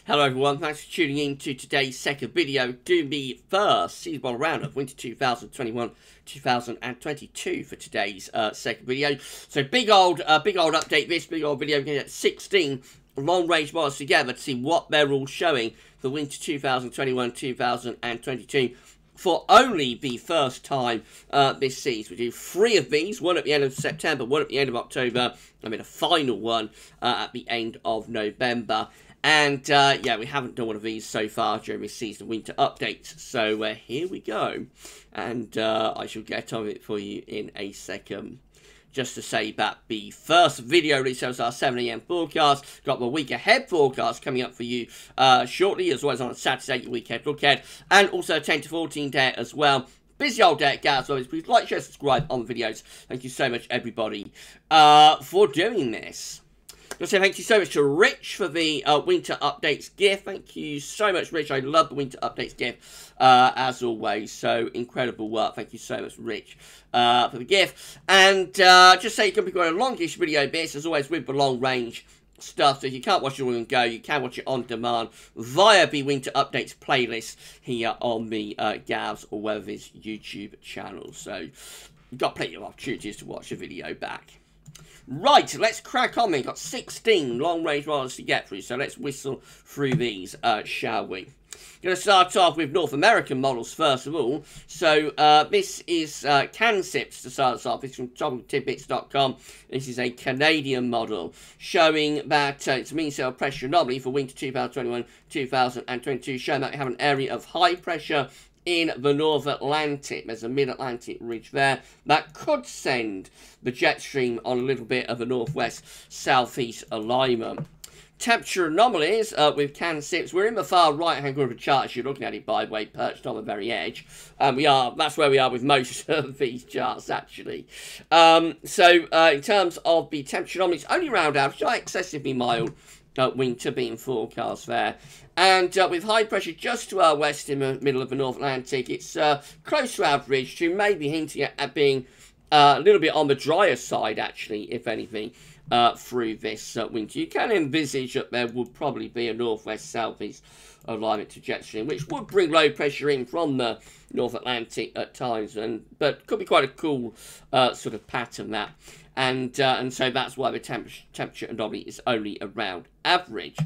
Hello everyone, thanks for tuning in to today's second video, doing the first season model roundup, Winter 2021-2022 for today's second video. So big old update, this big old video, we're going to get 16 long-range models together to see what they're all showing for Winter 2021-2022. For only the first time this season. We do 3 of these, one at the end of September, one at the end of October, and then a final one at the end of November. And, yeah, we haven't done one of these so far during this season winter updates. So, here we go. And I shall get on it for you in a second. Just to say that the first video release was our 7 AM forecast. Got the week ahead forecast coming up for you shortly, as well as on a Saturday, your week ahead look ahead. And also a 10 to 14 day as well. Busy old day at GavsWeatherVids. Please like, share, subscribe on the videos. Thank you so much, everybody, for doing this. I'll say thank you so much to Rich for the winter updates gift. Thank you so much, Rich. I love the winter updates gift, as always. So, incredible work. Thank you so much, Rich, for the gift. And just say you can be quite a longish video bits, as always, with the long range stuff. So if you can't watch it all in go, you can watch it on demand via the winter updates playlist here on the GavsWeatherVids YouTube channel. So, you've got plenty of opportunities to watch the video back. Right, let's crack on. We've got 16 long-range models to get through, so let's whistle through these, shall we? Going to start off with North American models first of all. So this is CanSips to start us off. It's from topictidbits.com. This is a Canadian model showing that it's a mean cell pressure anomaly for winter 2021-2022, showing that we have an area of high pressure in the North Atlantic. There's a mid-Atlantic ridge there that could send the jet stream on a little bit of a northwest-southeast alignment. Temperature anomalies with CanSips. We're in the far right-hand corner of the chart as you're looking at it, by the way, perched on the very edge. That's where we are with most of these charts, actually. In terms of the temperature anomalies, only around average, not excessively mild. Winter being forecast there. And with high pressure just to our west in the middle of the North Atlantic, it's close to average, to maybe hinting at being a little bit on the drier side, actually, if anything, through this winter. You can envisage that there would probably be a northwest-southeast alignment to jet stream, which would bring low pressure in from the North Atlantic at times, but could be quite a cool sort of pattern, that. And so that's why the temperature anomaly is only around average.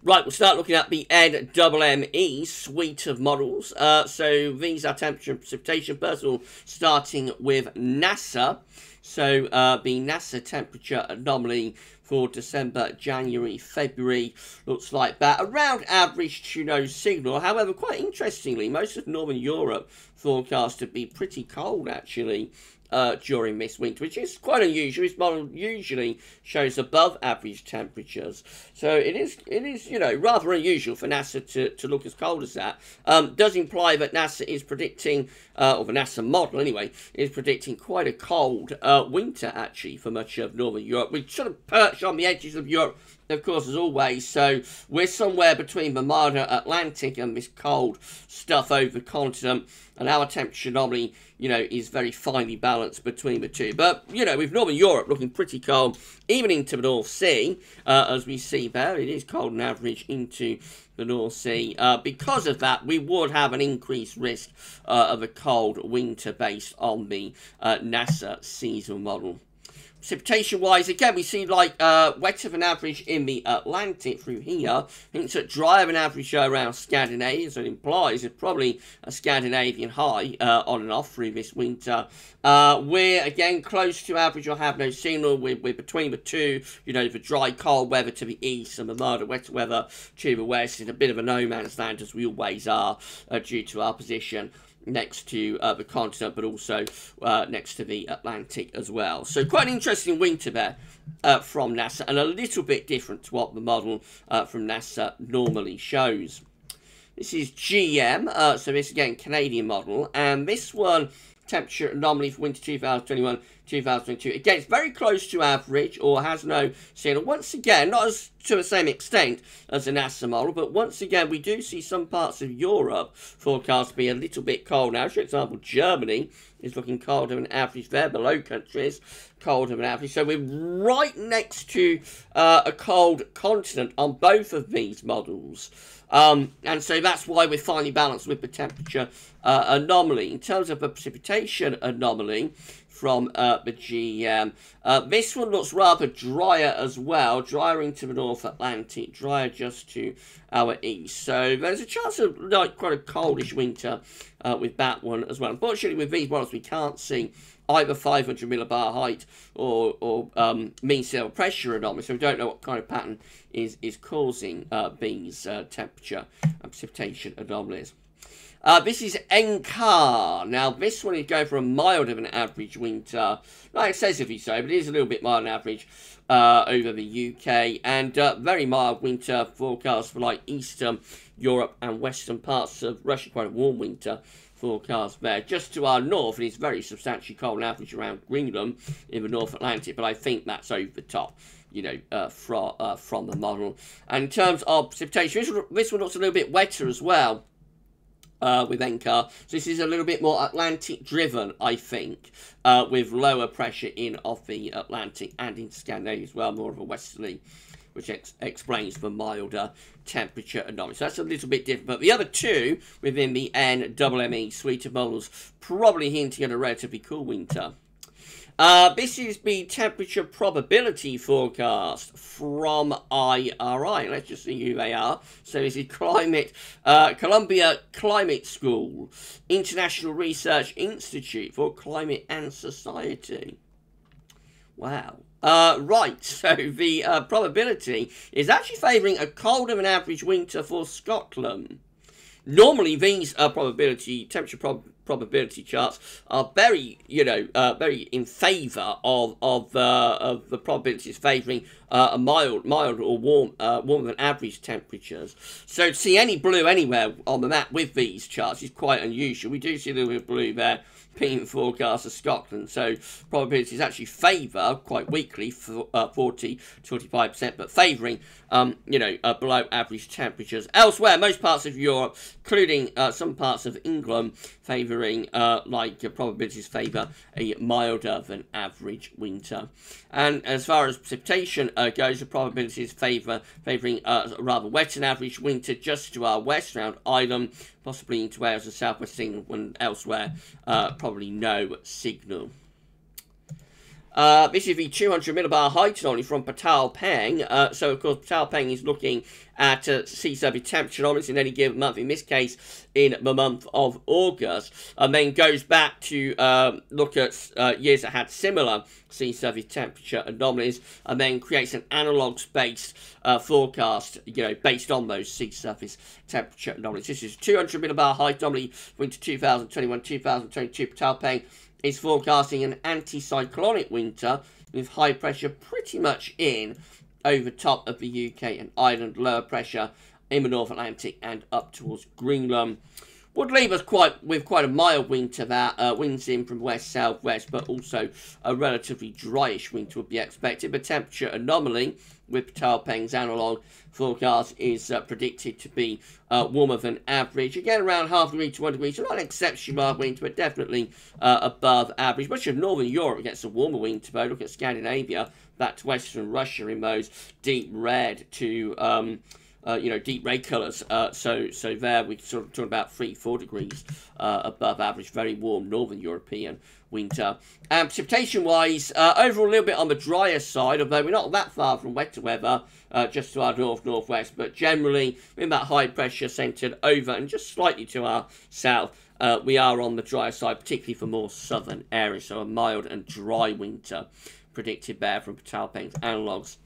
Right, we'll start looking at the NMME suite of models. So these are temperature and precipitation. First of all, starting with NASA. So the NASA temperature anomaly for December, January, February looks like that. Around average to no signal. However, quite interestingly, most of Northern Europe forecast to be pretty cold, actually, during this winter, which is quite unusual. This model usually shows above average temperatures, so it is you know, rather unusual for NASA to look as cold as that. Does imply that NASA is predicting, or the NASA model anyway, is predicting quite a cold winter actually for much of Northern Europe. We sort of perch on the edges of Europe, of course, as always, so we're somewhere between the milder Atlantic and this cold stuff over the continent, and our temperature anomaly, you know, is very finely balanced between the two. But, you know, with Northern Europe looking pretty cold, even into the North Sea, as we see there, it is cold on average into the North Sea. Because of that, we would have an increased risk of a cold winter based on the NASA seasonal model. Precipitation-wise, again, we see like wetter than average in the Atlantic through here. Hints at drier than average around Scandinavia, so it implies it's probably a Scandinavian high on and off through this winter. We're, again, close to average or have no signal. We're between the two, you know, the dry, cold weather to the east and the milder, wetter weather to the west. It's a bit of a no-man's land, as we always are, due to our position next to the continent, but also next to the Atlantic as well. So quite an interesting winter there from NASA, and a little bit different to what the model from NASA normally shows. This is GM, so this again Canadian model, and this one temperature anomaly for winter 2022. Again, it's very close to average, or has no signal. Once again, not as to the same extent as the NASA model, but once again, we do see some parts of Europe forecast to be a little bit cold now. For example, Germany is looking colder than average there. The Low Countries, colder than average. So we're right next to a cold continent on both of these models. And so that's why we're finely balanced with the temperature anomaly. In terms of the precipitation anomaly from the GEM, this one looks rather drier as well, drier into the North Atlantic, drier just to our east. So there's a chance of like quite a coldish winter with that one as well. Unfortunately, with these models, we can't see either 500 millibar height or mean sea level pressure anomaly, so we don't know what kind of pattern is causing these temperature and precipitation anomalies. This is NCAR. Now, this one is going for a milder than average winter. Not excessively so, but it is a little bit milder than average over the UK. And very mild winter forecast for like Eastern Europe and Western parts of Russia. Quite a warm winter forecast there. Just to our north, it is very substantially cold and average around Greenland in the North Atlantic. But I think that's over the top, you know, from the model. And in terms of precipitation, this one looks a little bit wetter as well. With NCAR. So this is a little bit more Atlantic driven, I think, with lower pressure in off the Atlantic and in Scandinavia as well, more of a westerly, which explains the milder temperature anomaly. So that's a little bit different. But the other two within the NMME suite of models probably hinting at a relatively cool winter. This is the temperature probability forecast from IRI. Let's just see who they are. So this is Columbia Climate School, International Research Institute for Climate and Society. Wow. Right, so the probability is actually favouring a colder than average winter for Scotland. Normally, these temperature probability charts are very, you know, very in favour of the probabilities favouring a mild or warmer than average temperatures. So to see any blue anywhere on the map with these charts is quite unusual. We do see a little bit of blue there being forecast of Scotland, so probabilities actually favour quite weakly for 40 to 45%, but favouring you know, below average temperatures elsewhere. Most parts of Europe, including some parts of England, favouring probabilities favour a milder than average winter. And as far as precipitation goes, the probabilities favouring rather wet than average winter just to our west around Ireland, possibly into Wales and southwest England, and elsewhere probably no signal. This is the 200 millibar height anomaly from Patal Peng. So, of course, Patal Peng is looking at sea surface temperature anomalies in any given month, in this case, in the month of August, and then goes back to look at years that had similar sea surface temperature anomalies, and then creates an analogues-based forecast, you know, based on those sea surface temperature anomalies. This is 200 millibar height anomaly winter 2021-2022. Patal Peng is forecasting an anticyclonic winter with high pressure pretty much in over top of the UK and Ireland, lower pressure in the North Atlantic and up towards Greenland. Would leave us with quite a mild winter that winds in from west-southwest, but also a relatively dryish winter would be expected. The temperature anomaly with Patal Peng's analogue forecast is predicted to be warmer than average. Again, around half a degree to 1 degree, so not an exceptionally mild winter, but definitely above average. Much of northern Europe gets a warmer winter, though. Look at Scandinavia, back to western Russia in those deep red to you know, deep red colours. So there we sort of talk about 3-4 degrees above average, very warm northern European winter. And precipitation-wise, overall a little bit on the drier side, although we're not that far from wetter weather, just to our north-northwest, but generally with that high pressure centred over and just slightly to our south, we are on the drier side, particularly for more southern areas, so a mild and dry winter predicted there from Patal Peng's analogues.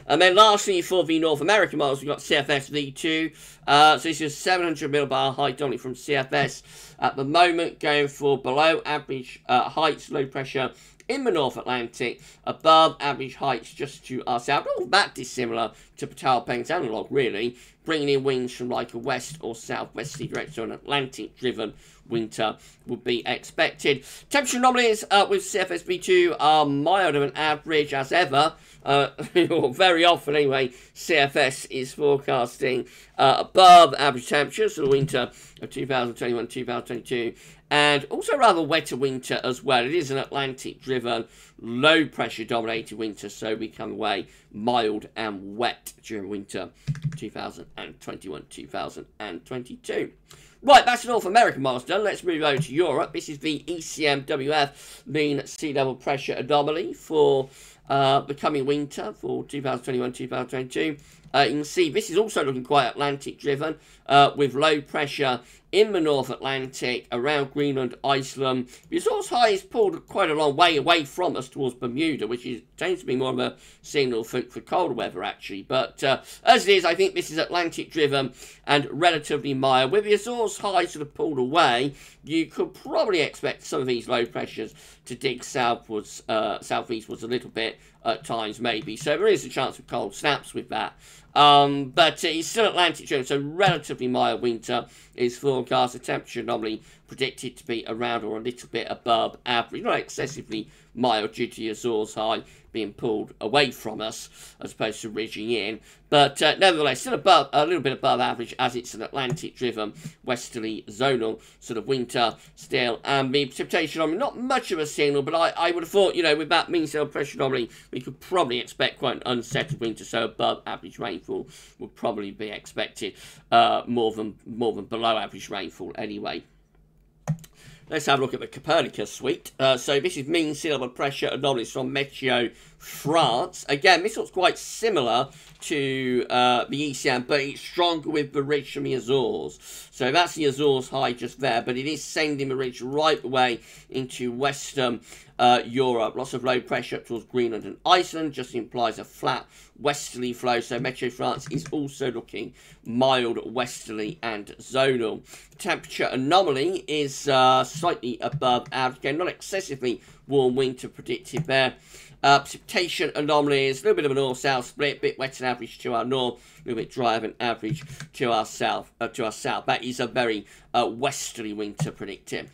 And then lastly, for the North American models, we've got CFS V2. So this is 700 millibar height only from CFS at the moment, going for below average heights, low pressure in the North Atlantic, above average heights just to our south. Not that dissimilar to Patal Peng's analogue, really, bringing in winds from like a west or southwesterly direction, so an Atlantic-driven winter would be expected. Temperature anomalies with CFS-V2 are milder than average as ever. Very often anyway, CFS is forecasting above average temperatures for the winter of 2021-2022, and also rather wetter winter as well. It is an Atlantic-driven, low-pressure dominated winter, so we come away mild and wet during winter 2021-2022. Right, that's the North American models done. Let's move over to Europe. This is the ECMWF mean sea level pressure anomaly for the coming winter for 2021-2022. You can see this is also looking quite Atlantic driven with low pressure in the North Atlantic around Greenland, Iceland. The resource high is pulled quite a long way away from us towards Bermuda, which tends to be more of a signal for colder weather actually. But as it is, I think this is Atlantic driven and relatively mild. With the Azores high sort of pulled away, you could probably expect some of these low pressures to dig southwards, southeastwards a little bit at times maybe. So there is a chance of cold snaps with that. But it's still Atlantic driven, so relatively mild winter is forecast. The temperature anomaly predicted to be around or a little bit above average, not excessively mild due to the Azores high being pulled away from us as opposed to ridging in, but nevertheless still above, a little bit above average, as it's an Atlantic driven westerly zonal sort of winter still. And the precipitation anomaly, not much of a signal, but I would have thought, you know, with that mean sea level pressure anomaly we could probably expect quite an unsettled winter, so above average rainfall would probably be expected, more than below average rainfall anyway. Let's have a look at the Copernicus suite. So this is mean sea level pressure anomalies from Meteo France. Again, this looks quite similar to the ECM, but it's stronger with the ridge from the Azores. So that's the Azores high just there, but it is sending the ridge right away into western Europe. Lots of low pressure up towards Greenland and Iceland just implies a flat westerly flow. So Meteo France is also looking mild westerly and zonal. Temperature anomaly is slightly above average. Again, not excessively warm winter predicted there. Precipitation anomalies, a little bit of a north-south split, a bit wetter than average to our north, a little bit drier than average to our south. That is a very westerly winter predicted.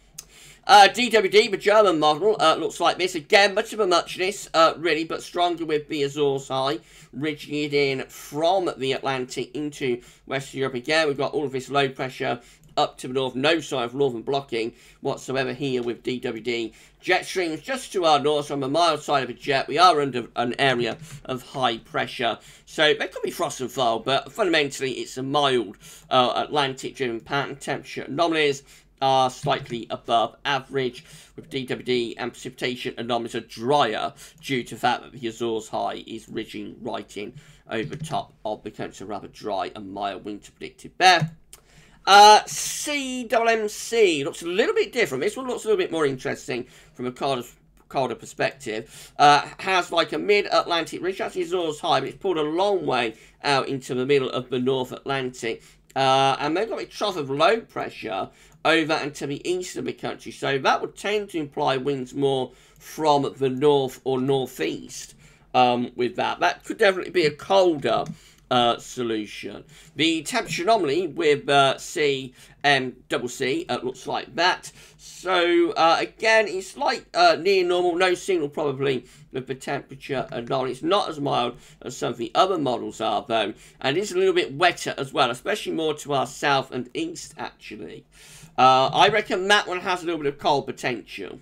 GWD, the German model, looks like this. Again, much of a muchness, really, but stronger with the Azores high, ridging it in from the Atlantic into Western Europe. Again, we've got all of this low pressure up to the north, no sign of northern blocking whatsoever here with DWD. Jet streams just to our north, so on the mild side of a jet, we are under an area of high pressure. So there could be frost and fall, but fundamentally it's a mild Atlantic-driven pattern. Temperature anomalies are slightly above average, with DWD and precipitation anomalies are drier due to the fact that the Azores high is ridging right in over top of the country. So rather dry and mild winter predicted there. CWMC looks a little bit different. This one looks a little bit more interesting from a colder perspective. Has like a mid-Atlantic ridge. That's the Azores high, but it's pulled a long way out into the middle of the North Atlantic. And they've got a trough of low pressure over and to the east of the country. So that would tend to imply winds more from the north or northeast with that. That could definitely be a colder solution. The temperature anomaly with CMCC looks like that. So again, it's like near normal, no signal probably with the temperature anomaly. It's not as mild as some of the other models are though, and it's a little bit wetter as well, especially more to our south and east actually. I reckon that one has a little bit of cold potential.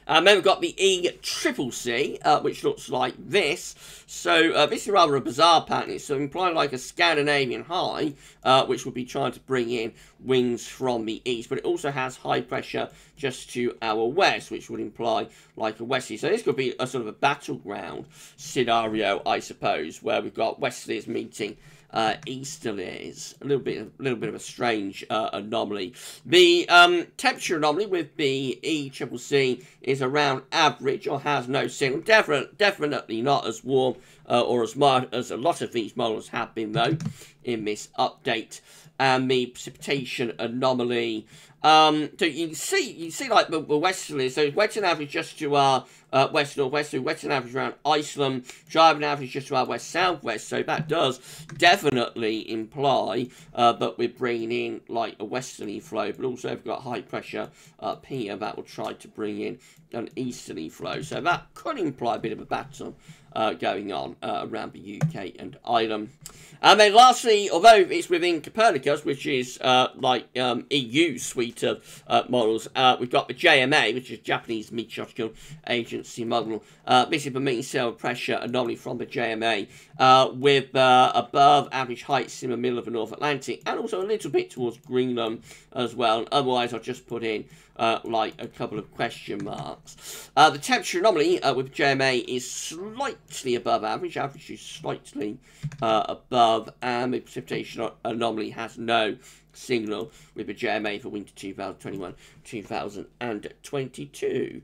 Then we've got the ECCC, which looks like this. So this is rather a bizarre pattern. It's implying like a Scandinavian high, which would be trying to bring in winds from the east. But it also has high pressure just to our west, which would imply like a westerly. So this could be a sort of a battleground scenario, I suppose, where we've got westerlies meeting easterlies. A little bit of a strange anomaly. The temperature anomaly with the ECCC is around average or has no signal. Definitely not as warm or as mild as a lot of these models have been though. in this update. And the precipitation anomaly. So you can see like the westerlies. So western average just to our west northwest. So western average around Iceland. Driving average just to our west southwest. So that does definitely imply that we're bringing in like a westerly flow, but also we've got high pressure up here that will try to bring in an easterly flow. So that could imply a bit of a battle going on around the UK and Ireland. And then lastly, although it's within Copernicus, which is like EU suite of models, we've got the JMA, which is Japanese Meteorological Agency model. This is the mean sail pressure anomaly from the JMA with above average heights in the middle of the North Atlantic and also a little bit towards Greenland as well. And otherwise, I'll just put in like a couple of question marks. The temperature anomaly with JMA is slightly above average. Average is slightly above, and the precipitation anomaly has no signal with the JMA for winter 2021-2022.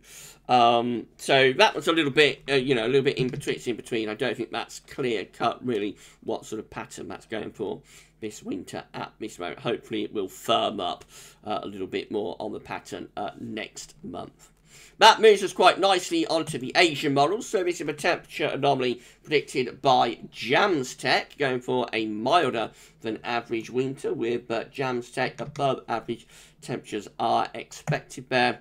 So that was a little bit, you know, a little bit in between. It's in between. I don't think that's clear cut really what sort of pattern that's going for this winter at this moment. Hopefully it will firm up a little bit more on the pattern next month. That moves us quite nicely onto the Asian models. So this is a temperature anomaly predicted by JamsTech, going for a milder than average winter, with JamsTech above average temperatures are expected there.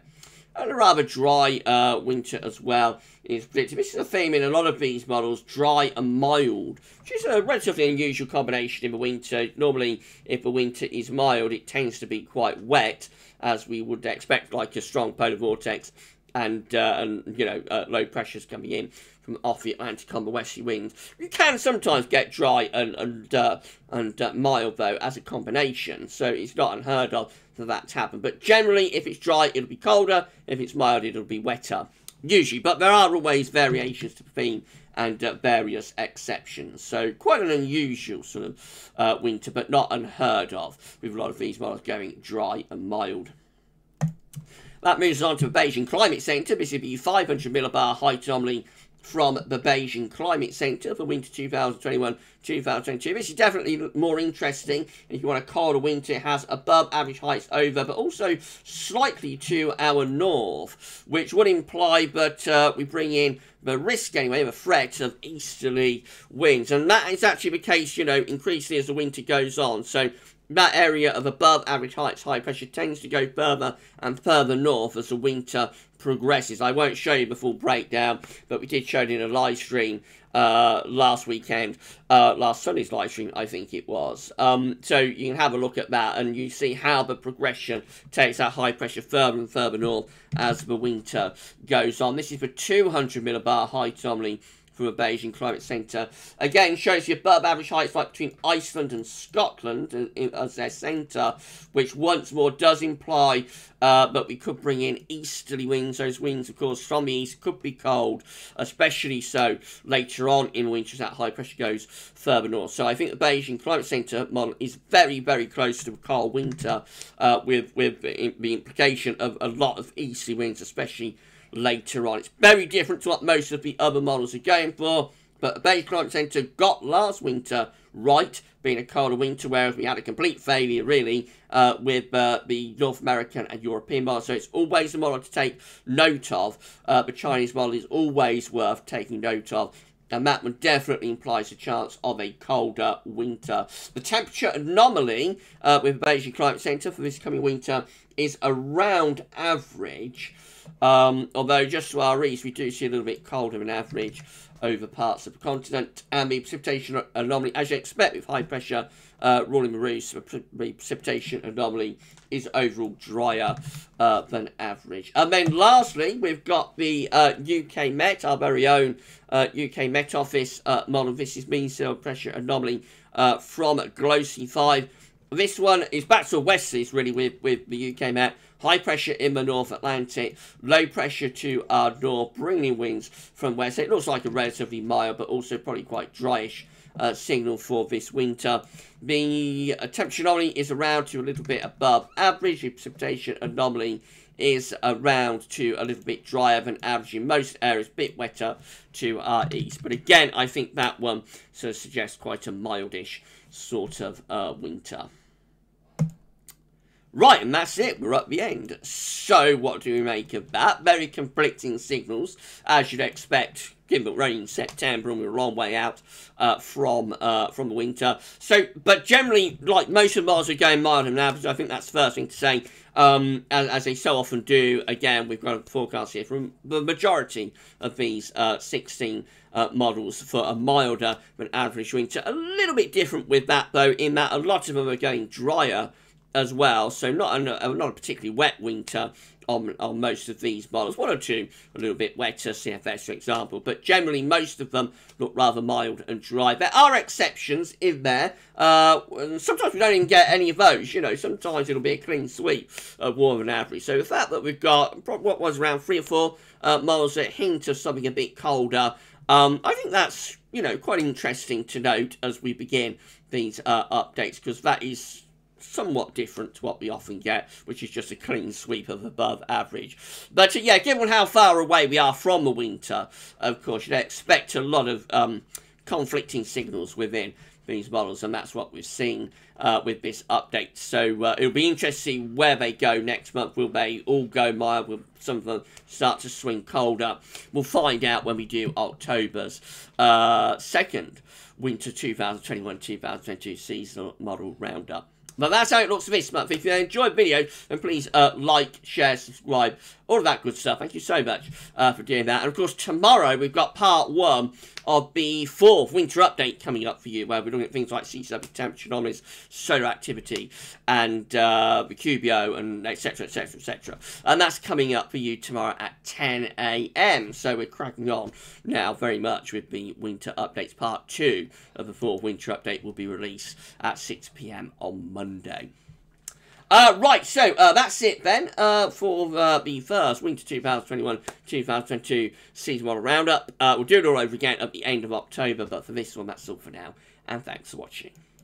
And a rather dry winter as well is predicted. This is a theme in a lot of these models, dry and mild, which is a relatively unusual combination in the winter. Normally, if the winter is mild, it tends to be quite wet, as we would expect, like a strong polar vortex and you know, low pressures coming in from off the Atlantic on the westerly winds. You can sometimes get dry and mild, though, as a combination, so it's not unheard of for that to happen. But generally, if it's dry, it'll be colder. If it's mild, it'll be wetter, usually. But there are always variations to the theme and various exceptions. So quite an unusual sort of winter, but not unheard of, with a lot of these models going dry and mild. That moves on to the Beijing Climate Centre. This is the 500 millibar height anomaly from the Beijing Climate Centre for winter 2021-2022. This is definitely more interesting. If you want a colder winter, it has above average heights over, but also slightly to our north, which would imply that we bring in the risk, anyway, the threat of easterly winds. And that is actually the case, you know, increasingly as the winter goes on. So that area of above average heights, high pressure, tends to go further and further north as the winter progresses. I won't show you the full breakdown, but we did show it in a live stream last weekend, last Sunday's live stream, I think it was. So you can have a look at that, and you see how the progression takes that high pressure further and further north as the winter goes on. This is the 200 millibar height anomaly from a Beijing Climate Centre. Again, shows the above average heights like between Iceland and Scotland as their centre, which once more does imply that we could bring in easterly winds. Those winds, of course, from the east could be cold, especially so later on in winter as that high pressure goes further north. So I think the Beijing Climate Centre model is very, very close to a cold winter, with the implication of a lot of easterly winds, especially later on. It's very different to what most of the other models are going for, but the Beijing Climate Centre got last winter right, being a colder winter, whereas we had a complete failure, really, with the North American and European model. So it's always a model to take note of. The Chinese model is always worth taking note of, and that one definitely implies a chance of a colder winter. The temperature anomaly with the Beijing Climate Centre for this coming winter is around average, although just to our east we do see a little bit colder than average over parts of the continent. And the precipitation anomaly, as you expect with high pressure ruling the roost, the precipitation anomaly is overall drier than average. And then lastly, we've got the UK Met, our very own UK Met Office model. This is mean sea pressure anomaly from GWV 5. This one is back to westerlies, really, with the UK Met. High pressure in the North Atlantic, low pressure to our north, bringing winds from west. So it looks like a relatively mild, but also probably quite dryish signal for this winter. The temperature anomaly is around to a little bit above average. The precipitation anomaly is around to a little bit drier than average in most areas, a bit wetter to our east. But again, I think that one sort of suggests quite a mildish sort of winter. Right, and that's it. We're at the end. So, what do we make of that? Very conflicting signals, as you'd expect, given that we're only in September and we're a long way out from the winter. So, but generally, like most of the models are going milder than average. I think that's the first thing to say. As they so often do, again, we've got a forecast here from the majority of these 16 models for a milder than average winter. A little bit different with that, though, in that a lot of them are going drier as well, so not a particularly wet winter on most of these models. One or two a little bit wetter, CFS for example, but generally most of them look rather mild and dry. There are exceptions in there. Sometimes we don't even get any of those, you know, sometimes it'll be a clean sweep of warmer than average. So the fact that we've got what was around 3 or 4 models that hint of something a bit colder, I think that's, you know, quite interesting to note as we begin these updates, because that is somewhat different to what we often get, which is just a clean sweep of above average. But yeah, given how far away we are from the winter, of course, you'd expect a lot of conflicting signals within these models, and that's what we're seeing with this update. So it'll be interesting to see where they go next month. Will they all go mild? Will some of them start to swing colder? We'll find out when we do October's second Winter 2021-2022 seasonal model roundup. But that's how it looks for this month. If you enjoyed the video, then please like, share, subscribe, all of that good stuff. Thank you so much for doing that. And of course, tomorrow we've got part 1 of the 4th winter update coming up for you, where we're looking at things like sea surface temperature anomalies, solar activity, and the QBO, and etc, etc, etc. And that's coming up for you tomorrow at 10 AM. So we're cracking on now very much with the winter updates. Part 2 of the 4th winter update will be released at 6 PM on Monday. Right, so that's it then for the first Winter 2021-2022 season model roundup. We'll do it all over again at the end of October, but for this one, that's all for now, and thanks for watching.